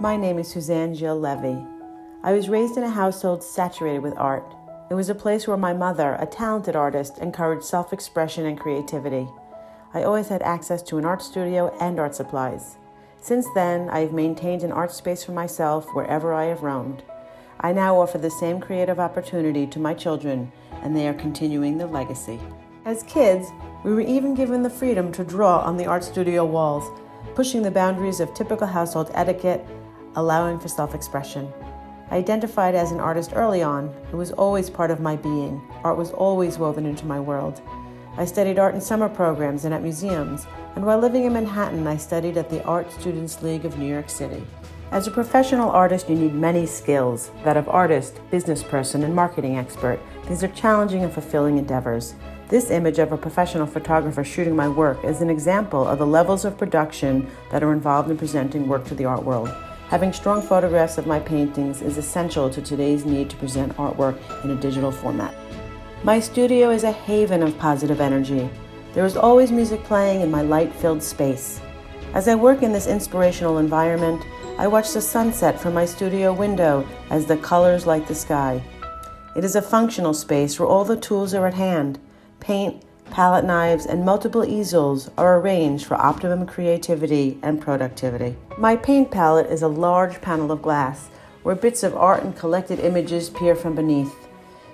My name is Suzanne Levy. I was raised in a household saturated with art. It was a place where my mother, a talented artist, encouraged self-expression and creativity. I always had access to an art studio and art supplies. Since then, I have maintained an art space for myself wherever I have roamed. I now offer the same creative opportunity to my children, and they are continuing the legacy. As kids, we were even given the freedom to draw on the art studio walls, pushing the boundaries of typical household etiquette, allowing for self-expression. I identified as an artist early on. It was always part of my being. Art was always woven into my world. I studied art in summer programs and at museums, and while living in Manhattan, I studied at the Art Students League of New York City. As a professional artist, you need many skills, that of artist, business person, and marketing expert. These are challenging and fulfilling endeavors. This image of a professional photographer shooting my work is an example of the levels of production that are involved in presenting work to the art world. Having strong photographs of my paintings is essential to today's need to present artwork in a digital format. My studio is a haven of positive energy. There is always music playing in my light-filled space. As I work in this inspirational environment, I watch the sunset from my studio window as the colors light the sky. It is a functional space where all the tools are at hand. Paint, palette knives, and multiple easels are arranged for optimum creativity and productivity. My paint palette is a large panel of glass where bits of art and collected images peer from beneath.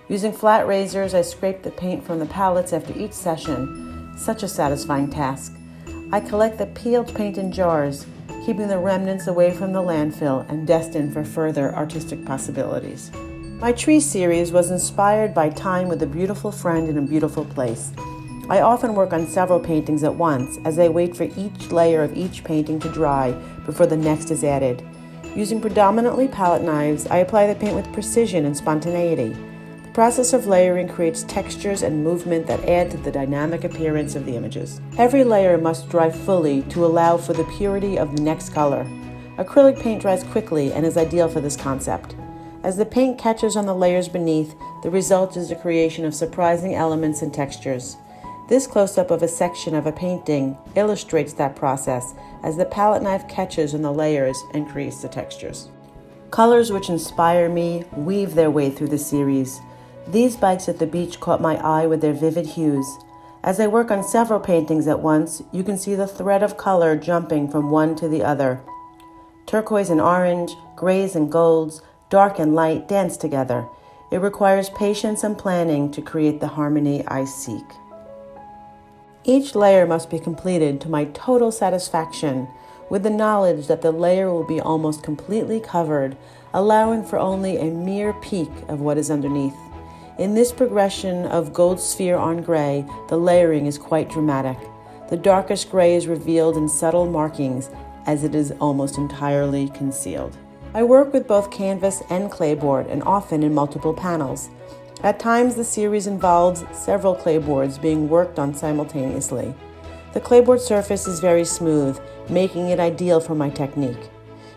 Using flat razors, I scrape the paint from the palettes after each session. Such a satisfying task. I collect the peeled paint in jars, keeping the remnants away from the landfill and destined for further artistic possibilities. My tree series was inspired by time with a beautiful friend in a beautiful place. I often work on several paintings at once as I wait for each layer of each painting to dry before the next is added. Using predominantly palette knives, I apply the paint with precision and spontaneity. The process of layering creates textures and movement that add to the dynamic appearance of the images. Every layer must dry fully to allow for the purity of the next color. Acrylic paint dries quickly and is ideal for this concept. As the paint catches on the layers beneath, the result is the creation of surprising elements and textures. This close-up of a section of a painting illustrates that process as the palette knife catches on the layers and creates the textures. Colors which inspire me weave their way through the series. These bikes at the beach caught my eye with their vivid hues. As I work on several paintings at once, you can see the thread of color jumping from one to the other. Turquoise and orange, grays and golds, dark and light dance together. It requires patience and planning to create the harmony I seek. Each layer must be completed to my total satisfaction, with the knowledge that the layer will be almost completely covered, allowing for only a mere peek of what is underneath. In this progression of gold sphere on gray, the layering is quite dramatic. The darkest gray is revealed in subtle markings as it is almost entirely concealed. I work with both canvas and clayboard and often in multiple panels. At times, the series involves several clayboards being worked on simultaneously. The clayboard surface is very smooth, making it ideal for my technique.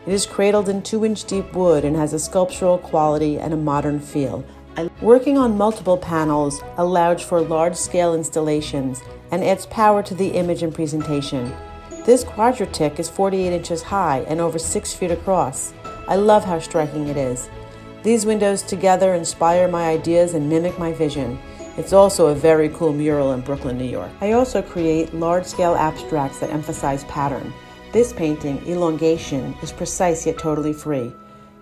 It is cradled in 2-inch deep wood and has a sculptural quality and a modern feel. Working on multiple panels allows for large-scale installations and adds power to the image and presentation. This quadratic is 48 inches high and over 6 feet across. I love how striking it is. These windows together inspire my ideas and mimic my vision. It's also a very cool mural in Brooklyn, New York. I also create large-scale abstracts that emphasize pattern. This painting, Elongation, is precise yet totally free.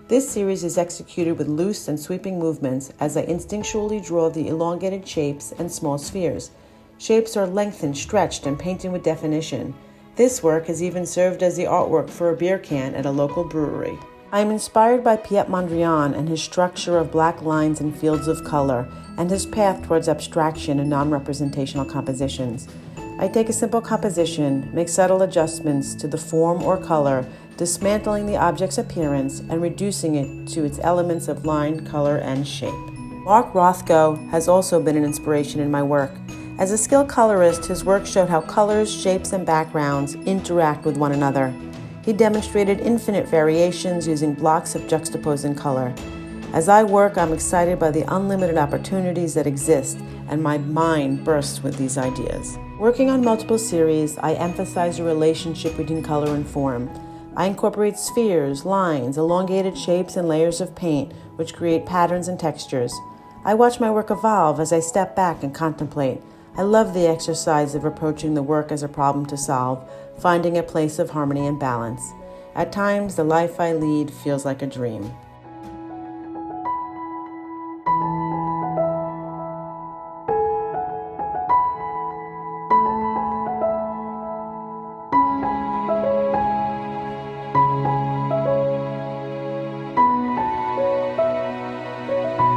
This series is executed with loose and sweeping movements as I instinctually draw the elongated shapes and small spheres. Shapes are lengthened, stretched, and painted with definition. This work has even served as the artwork for a beer can at a local brewery. I am inspired by Piet Mondrian and his structure of black lines and fields of color, and his path towards abstraction and non-representational compositions. I take a simple composition, make subtle adjustments to the form or color, dismantling the object's appearance and reducing it to its elements of line, color, and shape. Mark Rothko has also been an inspiration in my work. As a skilled colorist, his work showed how colors, shapes, and backgrounds interact with one another. He demonstrated infinite variations using blocks of juxtaposing color. As I work, I'm excited by the unlimited opportunities that exist, and my mind bursts with these ideas. Working on multiple series, I emphasize the relationship between color and form. I incorporate spheres, lines, elongated shapes, and layers of paint, which create patterns and textures. I watch my work evolve as I step back and contemplate. I love the exercise of approaching the work as a problem to solve, finding a place of harmony and balance. At times, the life I lead feels like a dream.